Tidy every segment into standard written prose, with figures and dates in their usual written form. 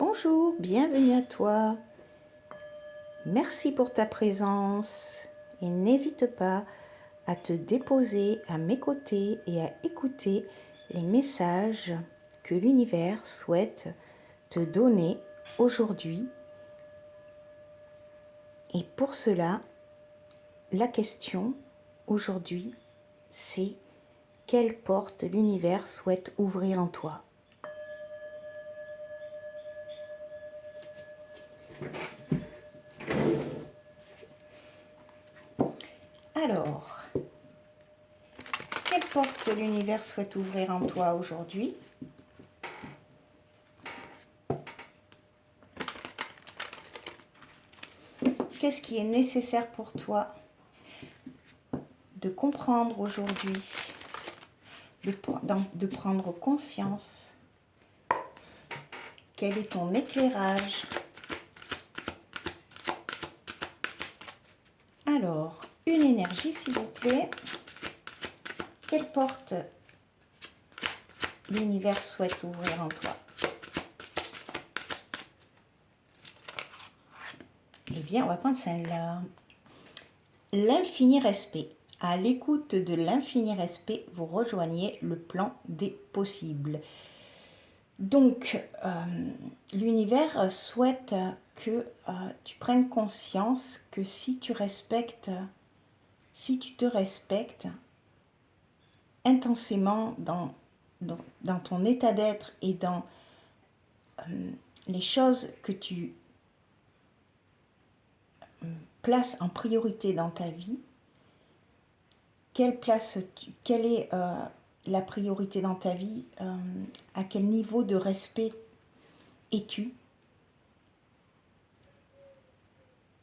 Bonjour, bienvenue à toi. Merci pour ta présence et n'hésite pas à te déposer à mes côtés et à écouter les messages que l'univers souhaite te donner aujourd'hui. Et pour cela, la question aujourd'hui, c'est quelle porte l'univers souhaite ouvrir en toi? Alors, quelle porte l'univers souhaite ouvrir en toi aujourd'hui? Qu'est-ce qui est nécessaire pour toi de comprendre aujourd'hui, de prendre conscience? Quel est ton éclairage? Alors, une énergie s'il vous plaît. Quelle porte l'univers souhaite ouvrir en toi? Eh bien, on va prendre celle-là. L'infini respect. À l'écoute de l'infini respect, vous rejoignez le plan des possibles. Donc, l'univers souhaite que tu prennes conscience que si tu te respectes intensément dans ton état d'être et dans les choses que tu places en priorité dans ta vie, quelle est la priorité dans ta vie, à quel niveau de respect es-tu?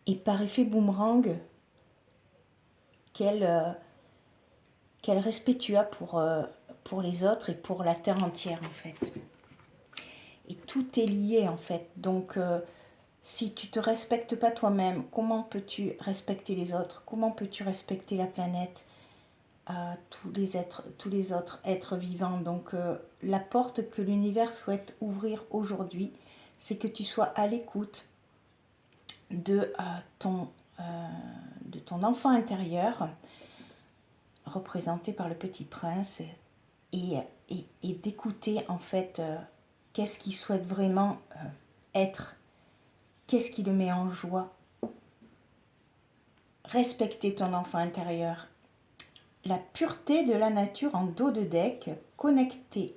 Et par effet boomerang, quel respect tu as pour les autres et pour la terre entière en fait. Et tout est lié en fait. Donc si tu ne te respectes pas toi-même, comment peux-tu respecter les autres? Comment peux-tu respecter la planète, tous les autres êtres vivants? Donc la porte que l'univers souhaite ouvrir aujourd'hui, c'est que tu sois à l'écoute de ton enfant intérieur, représenté par le petit prince, et d'écouter en fait qu'est-ce qu'il souhaite vraiment être, qu'est-ce qui le met en joie. Respecter ton enfant intérieur. La pureté de la nature en dos de deck, reconnecter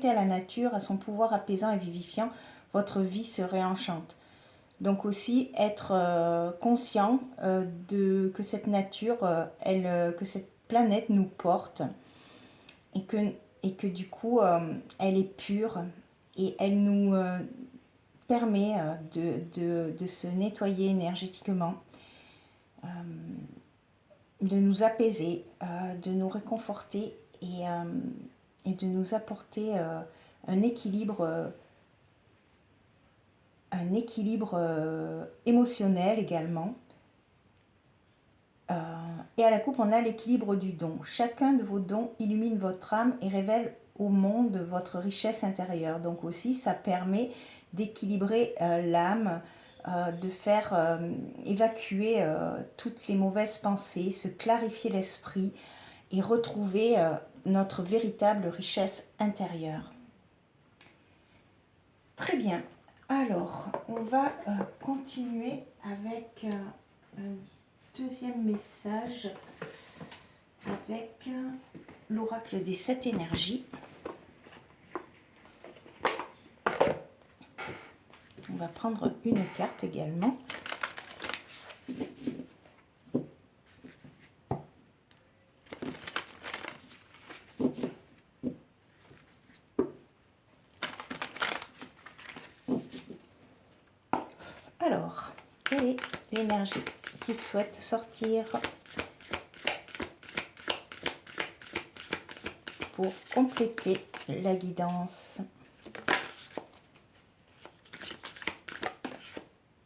à la nature, à son pouvoir apaisant et vivifiant, votre vie se réenchante. Donc aussi être conscient que cette nature, que cette planète nous porte et que du coup elle est pure et elle nous permet de se nettoyer énergétiquement, de nous apaiser, de nous réconforter et de nous apporter un équilibre émotionnel également. Et à la coupe, on a l'équilibre du don. Chacun de vos dons illumine votre âme et révèle au monde votre richesse intérieure. Donc aussi, ça permet d'équilibrer l'âme, de faire évacuer toutes les mauvaises pensées, se clarifier l'esprit et retrouver notre véritable richesse intérieure. Très bien. Alors, on va continuer avec un deuxième message avec l'oracle des 7 énergies. On va prendre une carte également. Alors, quelle est l'énergie qui souhaite sortir pour compléter la guidance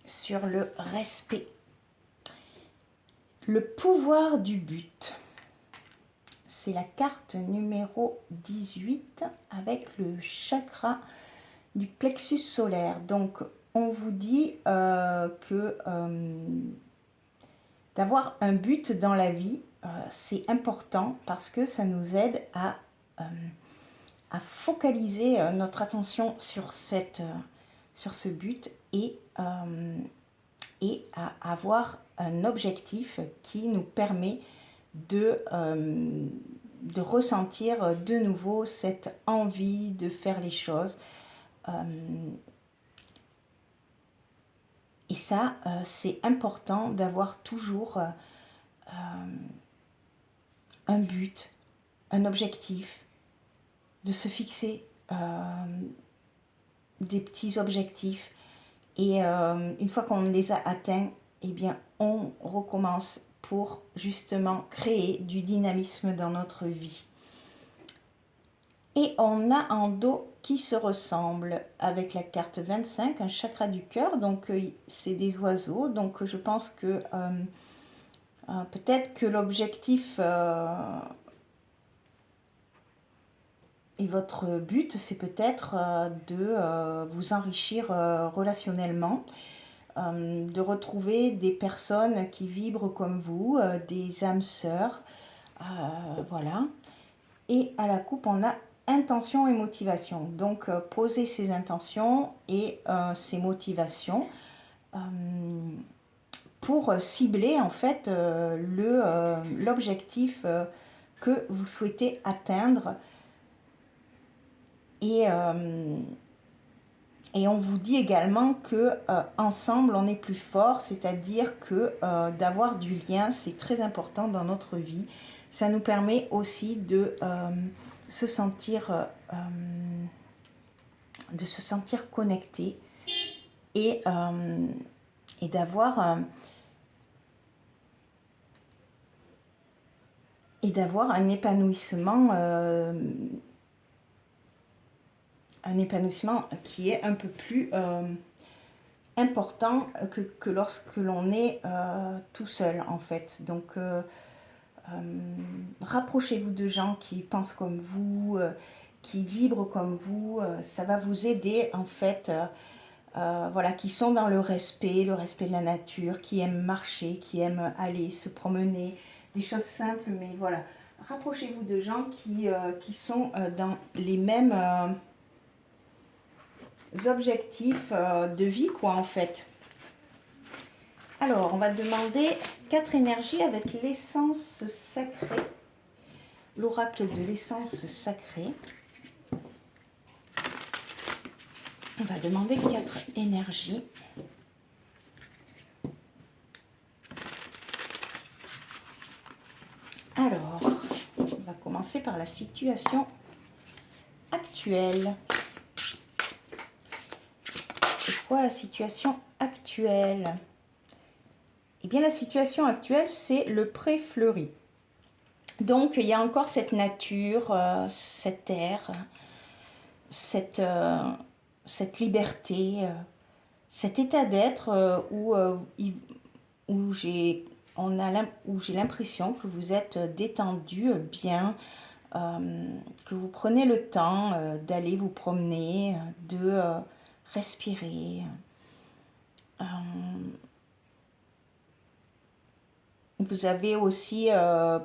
sur le respect? Le pouvoir du but. C'est la carte numéro 18 avec le chakra du plexus solaire. Donc, on vous dit que d'avoir un but dans la vie, c'est important parce que ça nous aide à focaliser notre attention sur, sur ce but et à avoir un objectif qui nous permet de ressentir de nouveau cette envie de faire les choses. Et ça, c'est important d'avoir toujours un but, un objectif, de se fixer des petits objectifs. Et une fois qu'on les a atteints, eh bien, on recommence pour justement créer du dynamisme dans notre vie. Et on a un dos qui se ressemble avec la carte 25, un chakra du cœur. Donc, c'est des oiseaux. Donc, je pense que peut-être que l'objectif et votre but, c'est peut-être de vous enrichir relationnellement, de retrouver des personnes qui vibrent comme vous, des âmes sœurs. Voilà. Et à la coupe, on a intention et motivation. Donc, poser ses intentions et ses motivations pour cibler en fait l'objectif que vous souhaitez atteindre. Et on vous dit également que ensemble on est plus fort, c'est-à-dire que d'avoir du lien, c'est très important dans notre vie. Ça nous permet aussi de se sentir connecté et d'avoir un épanouissement qui est un peu plus important que lorsque l'on est tout seul en fait. Donc rapprochez-vous de gens qui pensent comme vous, qui vibrent comme vous, ça va vous aider en fait, voilà, qui sont dans le respect de la nature, qui aiment marcher, qui aiment aller se promener, des choses simples, mais voilà. Rapprochez-vous de gens qui sont dans les mêmes objectifs de vie, quoi, en fait. Alors, on va demander 4 énergies avec l'essence sacrée, l'oracle de l'essence sacrée. On va demander 4 énergies. Alors, on va commencer par la situation actuelle. C'est quoi la situation actuelle? Eh bien, la situation actuelle, c'est le pré fleuri. Donc, il y a encore cette nature, cet air, cette liberté, cet état d'être où j'ai l'impression que vous êtes détendu, bien, que vous prenez le temps d'aller vous promener, de respirer. Vous avez aussi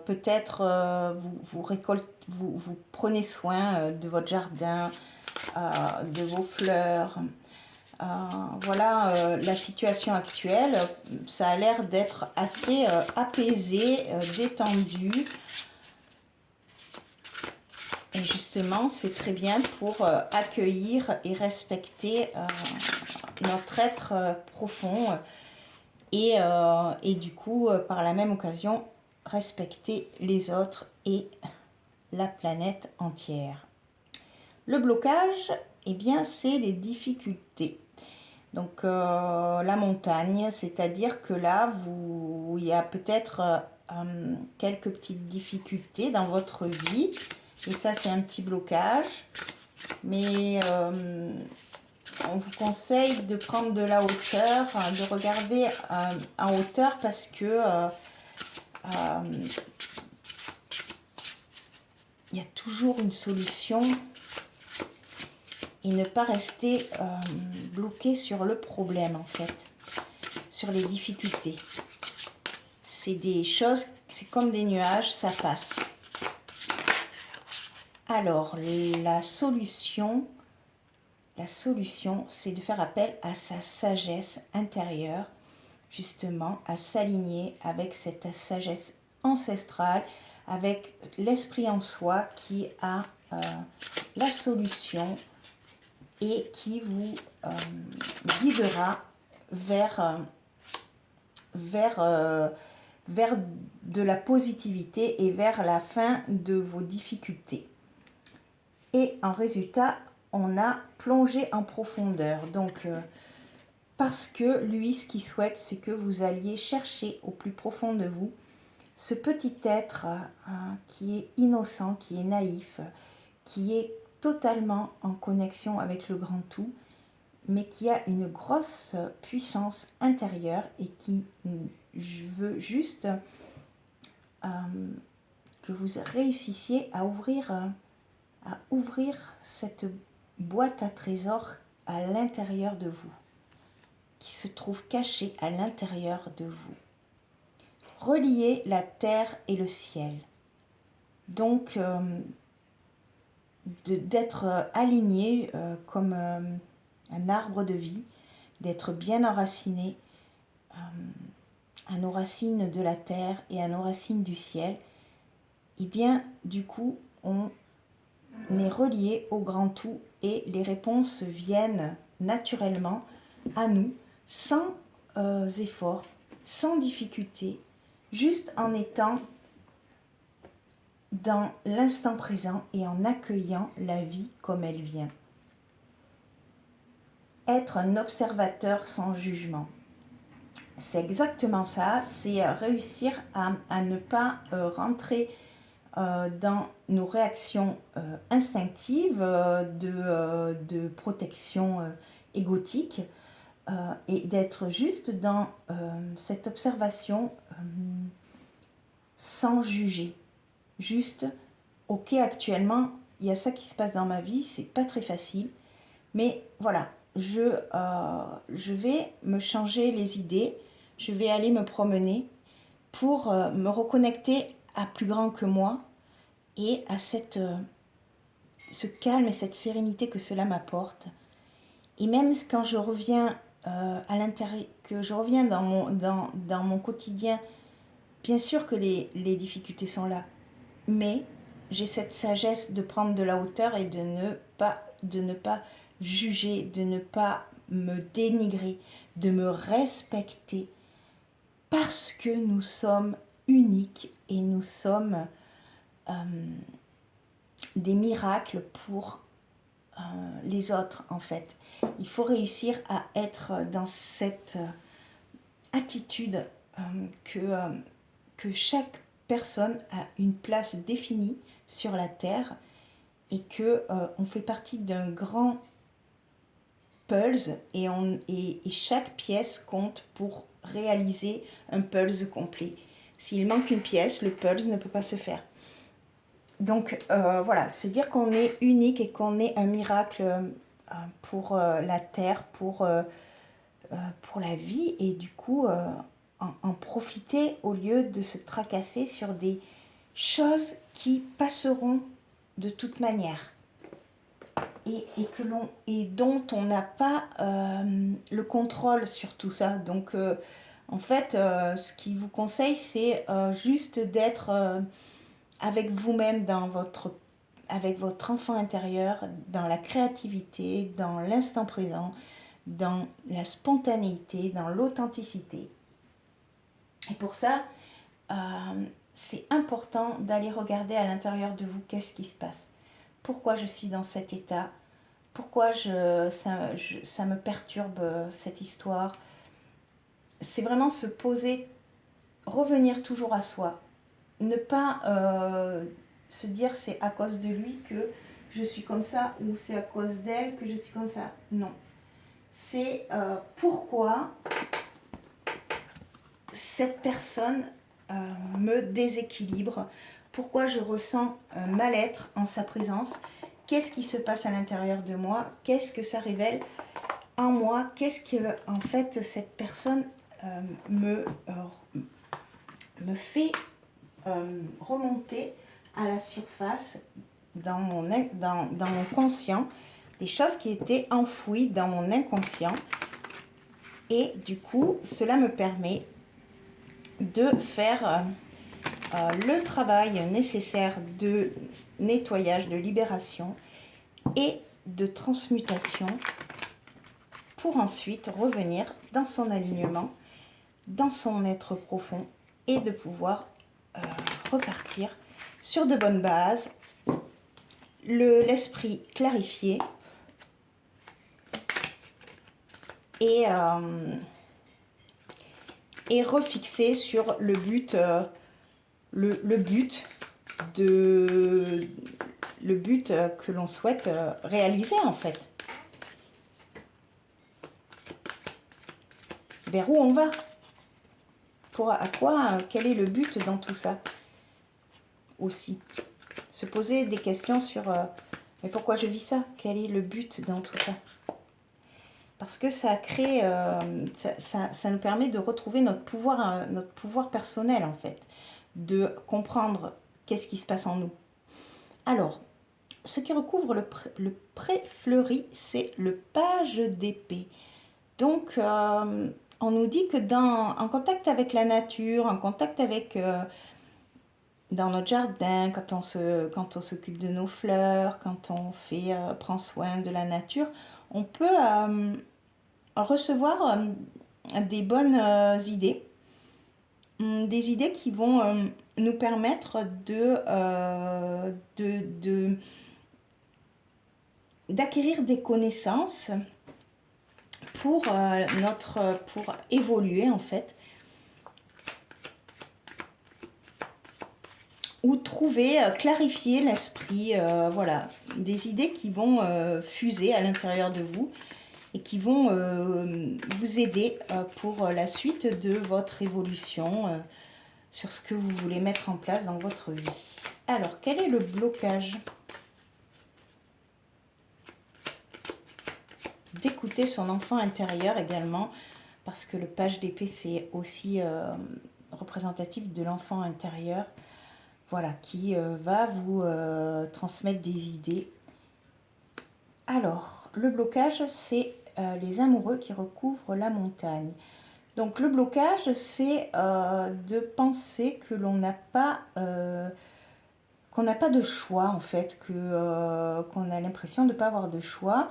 peut-être, vous prenez soin de votre jardin, de vos fleurs. Voilà la situation actuelle. Ça a l'air d'être assez apaisé, détendu. Et justement, c'est très bien pour accueillir et respecter notre être profond. Et du coup, par la même occasion, respecter les autres et la planète entière. Le blocage, eh bien, c'est les difficultés. Donc, la montagne, c'est-à-dire que là, il y a peut-être quelques petites difficultés dans votre vie. Et ça, c'est un petit blocage. Mais on vous conseille de prendre de la hauteur, de regarder en hauteur parce que il y a toujours une solution et ne pas rester bloqué sur le problème en fait, sur les difficultés. C'est des choses, c'est comme des nuages, ça passe. Alors, la solution, c'est de faire appel à sa sagesse intérieure, justement, à s'aligner avec cette sagesse ancestrale, avec l'esprit en soi qui a la solution et qui vous guidera vers de la positivité et vers la fin de vos difficultés. Et en résultat, on a plongé en profondeur. Donc, parce que lui, ce qu'il souhaite, c'est que vous alliez chercher au plus profond de vous ce petit être qui est innocent, qui est naïf, qui est totalement en connexion avec le grand tout, mais qui a une grosse puissance intérieure et qui veut juste que vous réussissiez à ouvrir cette boîte à trésors à l'intérieur de vous, qui se trouve cachée à l'intérieur de vous. Relier la terre et le ciel. Donc, d'être aligné comme un arbre de vie, d'être bien enraciné à nos racines de la terre et à nos racines du ciel. Et bien, du coup, on est relié au grand tout et les réponses viennent naturellement à nous, sans effort, sans difficulté, juste en étant dans l'instant présent et en accueillant la vie comme elle vient. Être un observateur sans jugement. C'est exactement ça, c'est réussir à ne pas rentrer dans nos réactions instinctives de protection égotique et d'être juste dans cette observation sans juger. Juste, ok, actuellement, il y a ça qui se passe dans ma vie, c'est pas très facile, mais voilà, je vais me changer les idées, je vais aller me promener pour me reconnecter à plus grand que moi et à ce calme et cette sérénité que cela m'apporte. Et même quand je reviens à l'intérieur, que je reviens dans mon quotidien, bien sûr que les difficultés sont là, mais j'ai cette sagesse de prendre de la hauteur et de ne pas juger, de ne pas me dénigrer, de me respecter, parce que nous sommes uniques et nous sommes des miracles pour les autres en fait. Il faut réussir à être dans cette attitude que chaque personne a une place définie sur la terre et que on fait partie d'un grand puzzle et chaque pièce compte pour réaliser un puzzle complet. S'il manque une pièce, le puzzle ne peut pas se faire. Donc voilà, se dire qu'on est unique et qu'on est un miracle pour la terre, pour la vie, et du coup en profiter au lieu de se tracasser sur des choses qui passeront de toute manière et dont on n'a pas le contrôle sur tout ça. Donc en fait, ce qu'il vous conseille, c'est juste d'être avec vous-même avec votre enfant intérieur, dans la créativité, dans l'instant présent, dans la spontanéité, dans l'authenticité. Et pour ça, c'est important d'aller regarder à l'intérieur de vous qu'est-ce qui se passe. Pourquoi je suis dans cet état? Pourquoi ça me perturbe cette histoire? C'est vraiment se poser, revenir toujours à soi. Ne pas se dire c'est à cause de lui que je suis comme ça ou c'est à cause d'elle que je suis comme ça. Non. C'est pourquoi cette personne me déséquilibre, pourquoi je ressens un mal-être en sa présence, qu'est-ce qui se passe à l'intérieur de moi, qu'est-ce que ça révèle en moi, qu'est-ce que en fait cette personne me fait remonter à la surface dans mon conscient, des choses qui étaient enfouies dans mon inconscient. Et du coup, cela me permet de faire le travail nécessaire de nettoyage, de libération et de transmutation pour ensuite revenir dans son alignement, dans son être profond et de pouvoir repartir sur de bonnes bases, l'esprit clarifié et refixé sur le but, le but que l'on souhaite réaliser en fait. Vers où on va? Quel est le but dans tout ça? Aussi, se poser des questions sur mais pourquoi je vis ça? Quel est le but dans tout ça? Parce que ça crée, ça nous permet de retrouver notre pouvoir personnel en fait, de comprendre qu'est-ce qui se passe en nous. Alors, ce qui recouvre le pré-fleuri, c'est le page d'épée. Donc, on nous dit que en contact avec la nature, en contact avec dans notre jardin, quand on s'occupe de nos fleurs, quand on prend soin de la nature, on peut recevoir des bonnes idées, des idées qui vont nous permettre d'acquérir des connaissances pour évoluer en fait, ou trouver, clarifier l'esprit, voilà, des idées qui vont fuser à l'intérieur de vous et qui vont vous aider pour la suite de votre évolution sur ce que vous voulez mettre en place dans votre vie. Alors, quel est le blocage? D'écouter son enfant intérieur également, parce que le page d'épée, c'est aussi représentatif de l'enfant intérieur, voilà, qui va vous transmettre des idées. Alors, le blocage, c'est les amoureux qui recouvrent la montagne. Donc, le blocage, c'est de penser que l'on n'a pas... qu'on n'a pas de choix, en fait, qu'on a l'impression de ne pas avoir de choix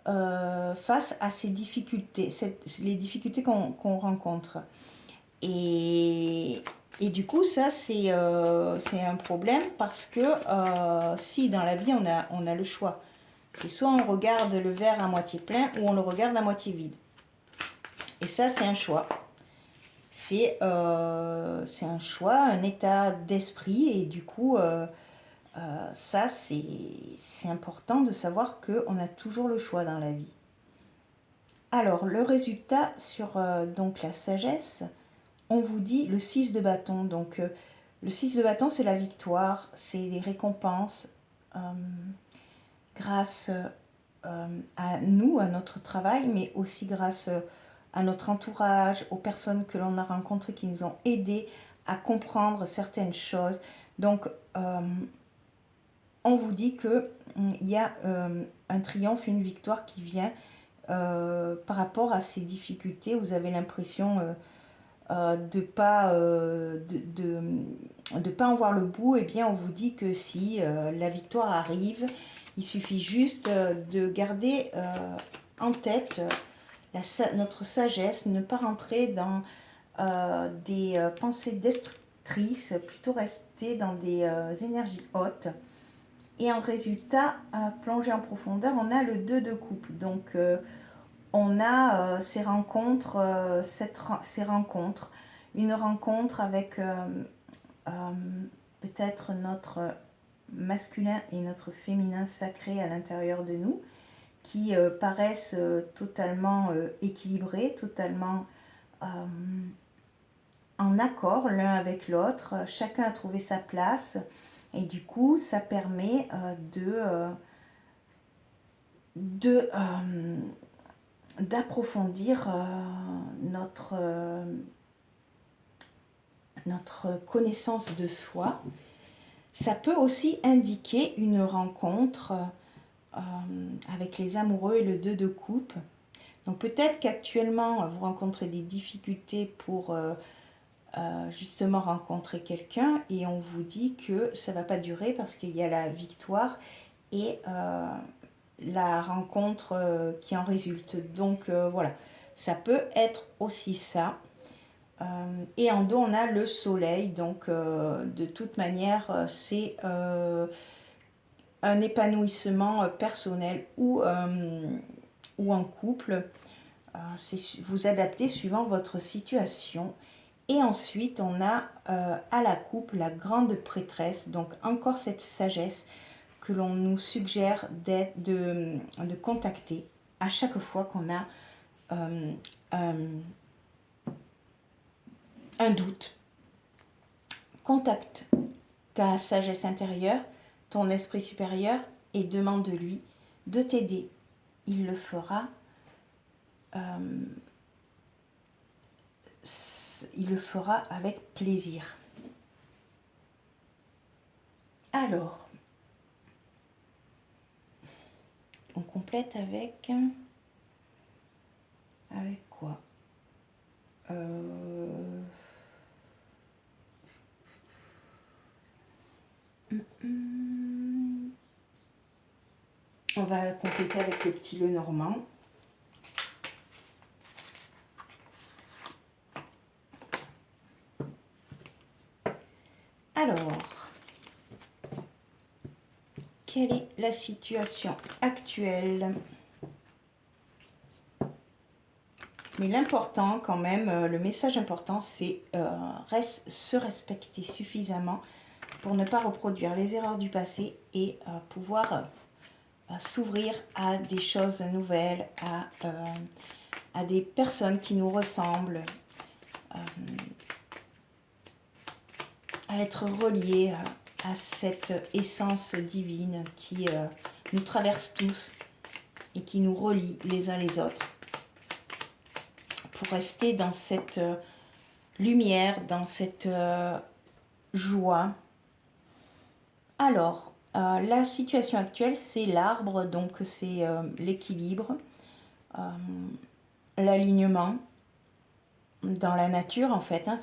face à ces difficultés, les difficultés qu'on rencontre. Et du coup, ça, c'est un problème parce que si dans la vie, on a le choix, c'est soit on regarde le verre à moitié plein ou on le regarde à moitié vide. Et ça, c'est un choix. C'est un choix, un état d'esprit. Et du coup, ça, c'est important de savoir qu'on a toujours le choix dans la vie. Alors, le résultat sur donc la sagesse, on vous dit le 6 de bâton. Donc, le 6 de bâton, c'est la victoire, c'est les récompenses grâce à nous, à notre travail, mais aussi grâce à notre entourage, aux personnes que l'on a rencontrées qui nous ont aidés à comprendre certaines choses. Donc, on vous dit qu'il y a un triomphe, une victoire qui vient par rapport à ces difficultés. Vous avez l'impression de pas pas en voir le bout. Et bien, on vous dit que si la victoire arrive, il suffit juste de garder en tête notre sagesse, ne pas rentrer dans des pensées destructrices, plutôt rester dans des énergies hautes. Et en résultat, plonger en profondeur, on a le 2 de coupe. Donc, on a ces rencontres, une rencontre avec peut-être notre masculin et notre féminin sacré à l'intérieur de nous, qui paraissent totalement équilibrés, totalement en accord l'un avec l'autre. Chacun a trouvé sa place et du coup ça permet d'approfondir notre connaissance de soi. Ça peut aussi indiquer une rencontre avec les amoureux et le 2 de coupe. Donc peut-être qu'actuellement vous rencontrez des difficultés pour justement rencontrer quelqu'un et on vous dit que ça ne va pas durer parce qu'il y a la victoire et la rencontre qui en résulte. Donc voilà, ça peut être aussi ça. Et en dos, on a le soleil. Donc de toute manière, c'est un épanouissement personnel ou en couple. Vous adaptez suivant votre situation. Et ensuite, on a à la coupe la grande prêtresse. Donc encore cette sagesse que l'on nous suggère de contacter à chaque fois qu'on a un doute. Contacte ta sagesse intérieure, ton esprit supérieur et demande-lui de t'aider. Il le fera. Il le fera avec plaisir. Alors, on complète avec quoi? On va compléter avec le petit le normand. Alors, quelle est la situation actuelle? Mais l'important quand même, le message important, c'est se respecter suffisamment pour ne pas reproduire les erreurs du passé et pouvoir s'ouvrir à des choses nouvelles, à des personnes qui nous ressemblent, à être reliés à cette essence divine qui nous traverse tous et qui nous relie les uns les autres pour rester dans cette lumière, dans cette joie. Alors, la situation actuelle, c'est l'arbre, donc c'est l'équilibre, l'alignement dans la nature en fait. Hein,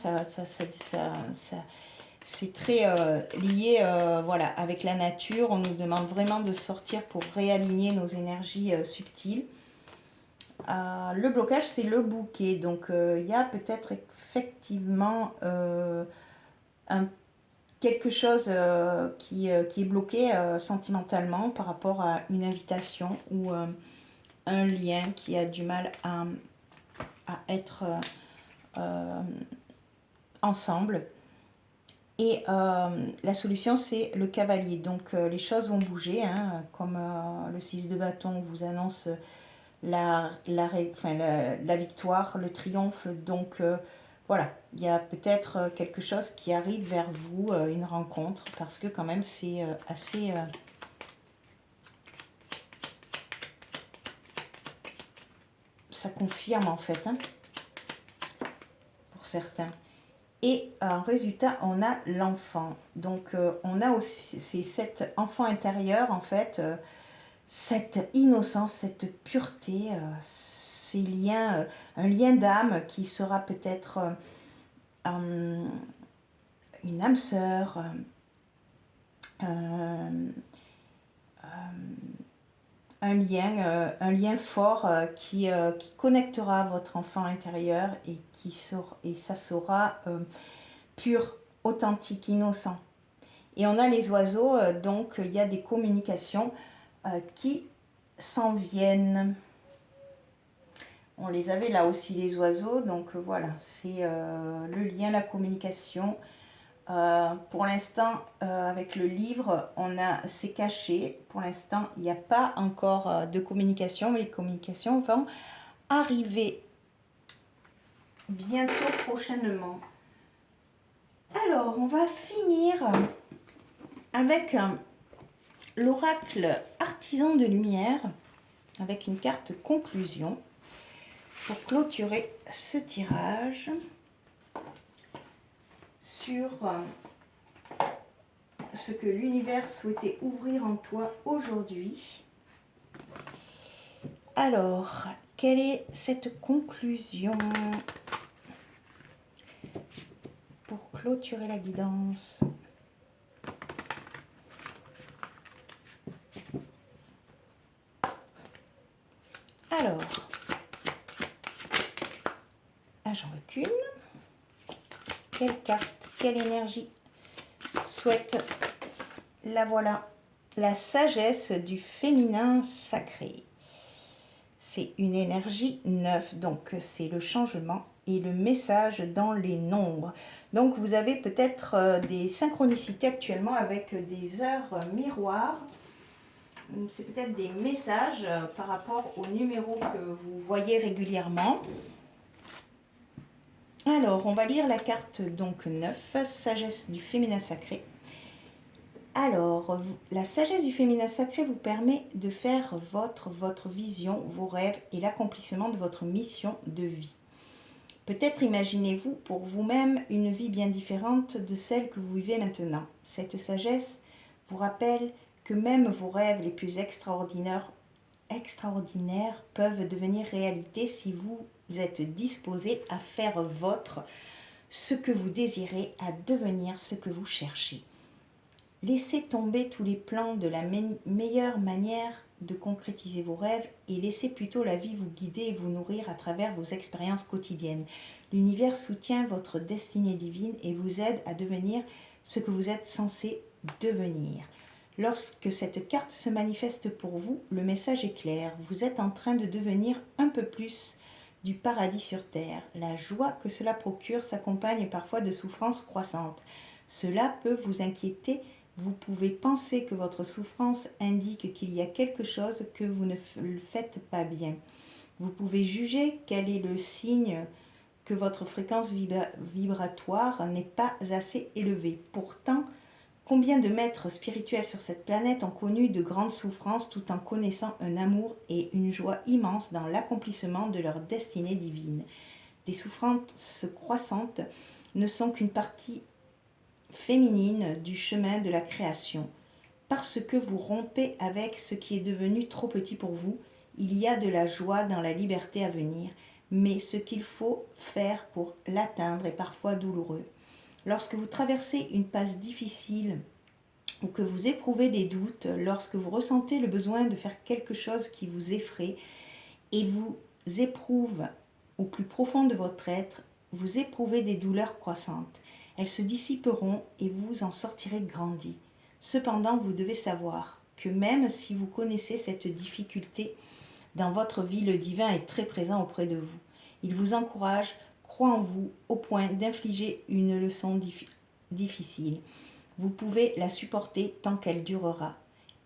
c'est très lié voilà, avec la nature. On nous demande vraiment de sortir pour réaligner nos énergies subtiles. Le blocage, c'est le bouquet. Donc, il y a peut-être effectivement quelque chose qui est bloqué sentimentalement par rapport à une invitation ou un lien qui a du mal à être ensemble. Et la solution, c'est le cavalier. Donc, les choses vont bouger, hein, comme le 6 de bâton vous annonce la victoire, le triomphe. Donc, voilà, il y a peut-être quelque chose qui arrive vers vous, une rencontre, parce que quand même, c'est assez... ça confirme, en fait, hein, pour certains. Et en résultat, on a l'enfant. Donc, on a aussi cet enfant intérieur, en fait, cette innocence, cette pureté, ces liens, un lien d'âme qui sera peut-être une âme sœur, un lien fort qui connectera votre enfant intérieur et ça sera pur, authentique, innocent. Et on a les oiseaux, donc il y a des communications qui s'en viennent. On les avait là aussi, les oiseaux, donc voilà, c'est le lien, la communication. Pour l'instant, avec le livre, c'est caché. Pour l'instant, il n'y a pas encore de communication, mais les communications vont arriver bientôt, prochainement. Alors, on va finir avec l'oracle artisan de lumière. avec une carte conclusion pour clôturer ce tirage sur ce que l'univers souhaitait ouvrir en toi aujourd'hui. Alors, quelle est cette conclusion pour clôturer la guidance? Alors, j'en recule. Quelle carte, quelle énergie souhaite, la voilà, la sagesse du féminin sacré. C'est une énergie neuve, donc c'est le changement et le message dans les nombres. Donc vous avez peut-être des synchronicités actuellement avec des heures miroirs. C'est peut-être des messages par rapport aux numéros que vous voyez régulièrement. Alors, on va lire la carte donc 9, sagesse du féminin sacré. Alors, la sagesse du féminin sacré vous permet de faire votre vision, vos rêves et l'accomplissement de votre mission de vie. Peut-être imaginez-vous pour vous-même une vie bien différente de celle que vous vivez maintenant. Cette sagesse vous rappelle que même vos rêves les plus extraordinaires peuvent devenir réalité si vous êtes disposé à faire votre ce que vous désirez, à devenir ce que vous cherchez. Laissez tomber tous les plans de la meilleure manière de concrétiser vos rêves et laissez plutôt la vie vous guider et vous nourrir à travers vos expériences quotidiennes. L'univers soutient votre destinée divine et vous aide à devenir ce que vous êtes censé devenir. Lorsque cette carte se manifeste pour vous, le message est clair. Vous êtes en train de devenir un peu plus du paradis sur terre. La joie que cela procure s'accompagne parfois de souffrances croissantes. Cela peut vous inquiéter. Vous pouvez penser que votre souffrance indique qu'il y a quelque chose que vous ne faites pas bien. Vous pouvez juger quel est le signe que votre fréquence vibratoire n'est pas assez élevée. Pourtant, combien de maîtres spirituels sur cette planète ont connu de grandes souffrances tout en connaissant un amour et une joie immense dans l'accomplissement de leur destinée divine. Des souffrances croissantes ne sont qu'une partie féminine du chemin de la création. Parce que vous rompez avec ce qui est devenu trop petit pour vous, il y a de la joie dans la liberté à venir, mais ce qu'il faut faire pour l'atteindre est parfois douloureux. Lorsque vous traversez une passe difficile ou que vous éprouvez des doutes, lorsque vous ressentez le besoin de faire quelque chose qui vous effraie et vous éprouve au plus profond de votre être, vous éprouvez des douleurs croissantes. Elles se dissiperont et vous en sortirez grandi. Cependant, vous devez savoir que même si vous connaissez cette difficulté dans votre vie, le divin est très présent auprès de vous. Il vous encourage, croit en vous au point d'infliger une leçon difficile. Vous pouvez la supporter tant qu'elle durera.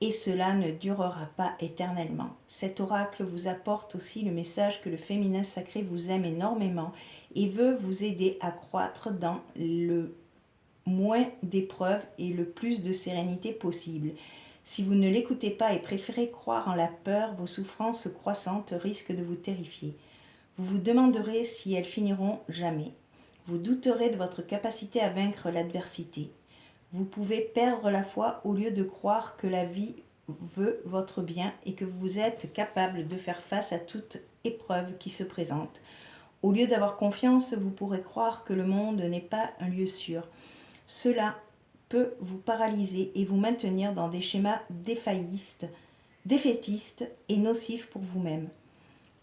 Et cela ne durera pas éternellement. Cet oracle vous apporte aussi le message que le féminin sacré vous aime énormément et veut vous aider à croître dans le moins d'épreuves et le plus de sérénité possible. Si vous ne l'écoutez pas et préférez croire en la peur, vos souffrances croissantes risquent de vous terrifier. Vous vous demanderez si elles finiront jamais. Vous douterez de votre capacité à vaincre l'adversité. Vous pouvez perdre la foi au lieu de croire que la vie veut votre bien et que vous êtes capable de faire face à toute épreuve qui se présente. Au lieu d'avoir confiance, vous pourrez croire que le monde n'est pas un lieu sûr. Cela peut vous paralyser et vous maintenir dans des schémas défaitistes et nocifs pour vous-même.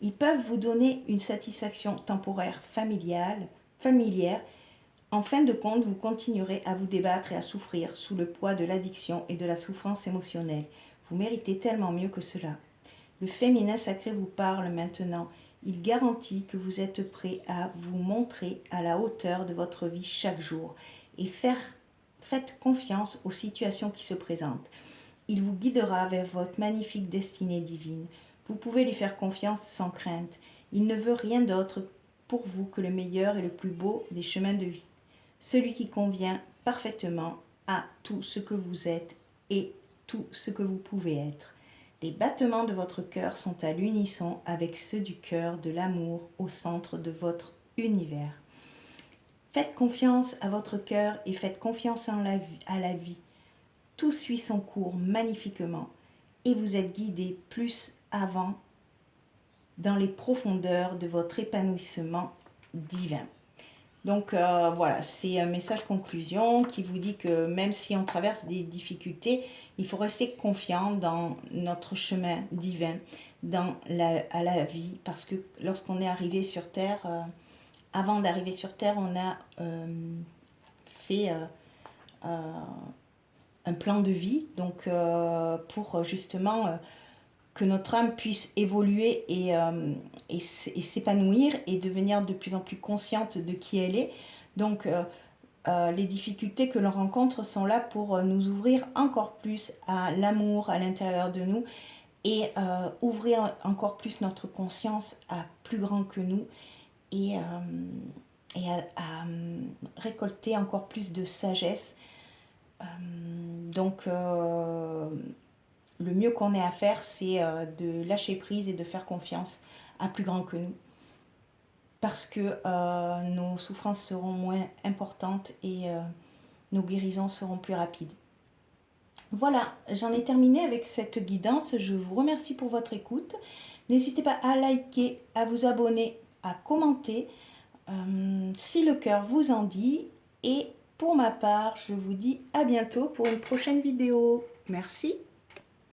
Ils peuvent vous donner une satisfaction temporaire familière. En fin de compte, vous continuerez à vous débattre et à souffrir sous le poids de l'addiction et de la souffrance émotionnelle. Vous méritez tellement mieux que cela. Le féminin sacré vous parle maintenant. Il garantit que vous êtes prêt à vous montrer à la hauteur de votre vie chaque jour et faites confiance aux situations qui se présentent. Il vous guidera vers votre magnifique destinée divine. Vous pouvez lui faire confiance sans crainte. Il ne veut rien d'autre pour vous que le meilleur et le plus beau des chemins de vie. Celui qui convient parfaitement à tout ce que vous êtes et tout ce que vous pouvez être. Les battements de votre cœur sont à l'unisson avec ceux du cœur de l'amour au centre de votre univers. Faites confiance à votre cœur et faites confiance à la vie. Tout suit son cours magnifiquement et vous êtes guidé plus avant dans les profondeurs de votre épanouissement divin. Donc voilà, c'est un message conclusion qui vous dit que même si on traverse des difficultés, il faut rester confiant dans notre chemin divin, à la vie, parce que lorsqu'on est arrivé sur Terre, avant d'arriver sur Terre, on a fait un plan de vie, donc pour justement que notre âme puisse évoluer et s'épanouir et devenir de plus en plus consciente de qui elle est. Donc les difficultés que l'on rencontre sont là pour nous ouvrir encore plus à l'amour à l'intérieur de nous et ouvrir encore plus notre conscience à plus grand que nous et à récolter encore plus de sagesse. Donc le mieux qu'on ait à faire, c'est de lâcher prise et de faire confiance à plus grand que nous. Parce que nos souffrances seront moins importantes et nos guérisons seront plus rapides. Voilà, j'en ai terminé avec cette guidance. Je vous remercie pour votre écoute. N'hésitez pas à liker, à vous abonner, à commenter si le cœur vous en dit. Et pour ma part, je vous dis à bientôt pour une prochaine vidéo. Merci.